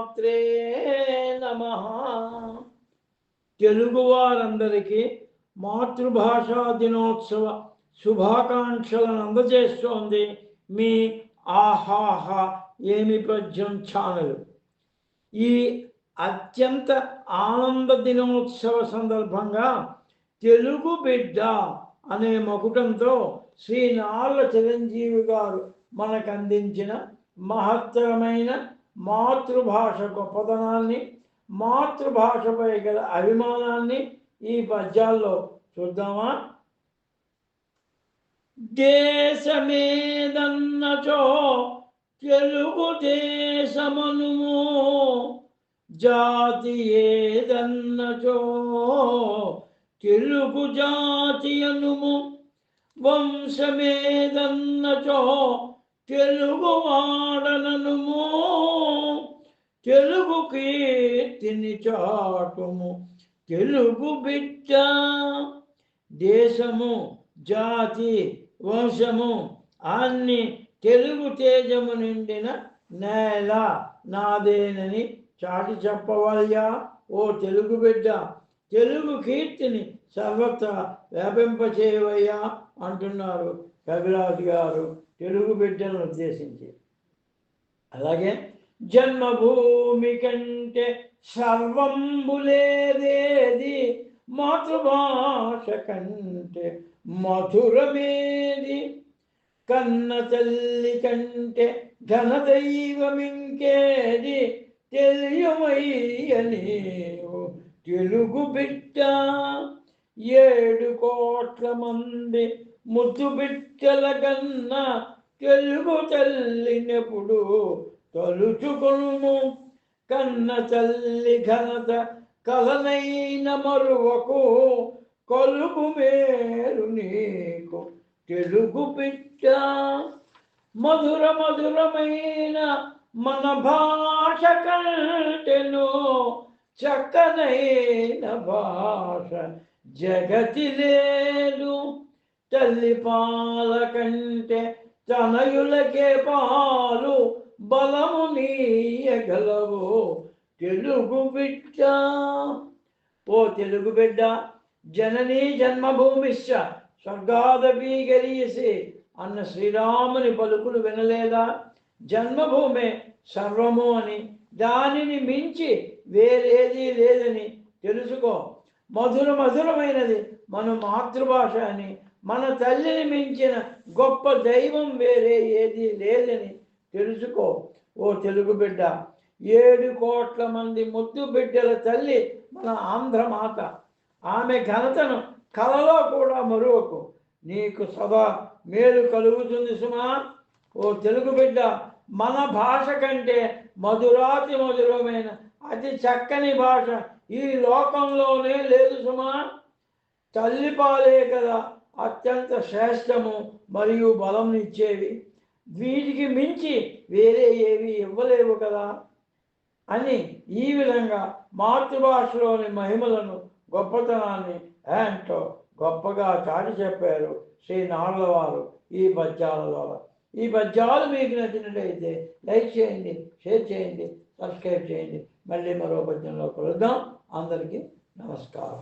శ్రీమాత్రే నమః. తెలుగువారందరికీ మాతృభాషా దినోత్సవ శుభాకాంక్షలను అందజేస్తోంది మీ ఆహాహా ఏమి పద్యం ఛానల్. ఈ అత్యంత ఆనంద దినోత్సవ సందర్భంగా తెలుగు బిడ్డ అనే మకుటంతో శ్రీ నార్ల చిరంజీవి గారు మనకు అందించిన మహత్తరమైన మాతృభాష గొప్పతనాన్ని, మాతృభాషపై గల అభిమానాన్ని ఈ పద్యాల్లో చూద్దామా? దేశమేదన్నచో తెలుగు దేశమనుము, జాతి ఏదన్నచో తెలుగు జాతి అనుము, వంశమేదన్నచో తెలుగు వాడననుము, తెలుగు కీర్తిని చాటుము తెలుగు బిడ్డ. దేశము, జాతి, వంశము అన్ని తెలుగు తేజము నిండిన నేల నాదేనని చాటి చెప్పవయ్యా ఓ తెలుగు బిడ్డ. తెలుగు కీర్తిని సర్వత్రా వ్యాపింపచేయవయ్యా అంటున్నారు కవిరాజు గారు తెలుగు బిడ్డలను ఉద్దేశించి. అలాగే జన్మభూమి కంటే సర్వంబులేదేది, మాతృభాష కంటే మధురమేది, కన్న తల్లి కంటే ఘనదైవమింకేది, తెలియమయ్య నీవు తెలుగు బిడ్డ. 7 కోట్ల మంది ముద్దు బిడ్డల కన్నా తెలుగు తల్లినెప్పుడు తలుచుకొనుము, కన్న తల్లి ఘనత కలనైన మరువకు, కొలుగు మేలు నీకు తెలుగు బిడ్డ. మధుర మధురమైన మన భాష కంటెను చక్కనైన భాష జగతి లేదు, తల్లి పాల కంటే తనయులకే పాలు బలము నీయగలవు తెలుగు బిడ్డ. ఓ తెలుగు బిడ్డ, జననీ జన్మభూమిశ్చ స్వర్గాదపి గరీయసి అన్న శ్రీరాముని పలుకులు వినలేదా? జన్మభూమే సర్వము అని, దానిని మించి వేరేది లేదని తెలుసుకో. మధురమైనది మన మాతృభాష అని, మన తల్లిని మించిన గొప్ప దైవం వేరే ఏది లేదని తెలుసుకో ఓ తెలుగు బిడ్డ. 7 కోట్ల మంది ముద్దు బిడ్డల తల్లి మన ఆంధ్రమాత. ఆమె ఘనతను కలలో కూడా మరువకు, నీకు సదా మేలు కలుగుతుంది సుమా. ఓ తెలుగు బిడ్డ, మన భాష కంటే మధురాతి మధురమైన అతి చక్కని భాష ఈ లోకంలోనే లేదు సుమా. తల్లిపాలే కదా అత్యంత శ్రేష్టము మరియు బలం ఇచ్చేవి, వీటికి మించి వేరే ఏవి ఇవ్వలేవు కదా అని ఈ విధంగా మాతృభాషలోని మహిమలను, గొప్పతనాన్ని ఏంటో గొప్పగా చాటి చెప్పారు శ్రీ నార్ల వారు ఈ పద్యాల ద్వారా. ఈ పద్యాలు మీకు నచ్చినట్లయితే లైక్ చేయండి, షేర్ చేయండి, సబ్స్క్రైబ్ చేయండి. మళ్ళీ మరో పద్యంలో కలుద్దాం. అందరికీ నమస్కారం.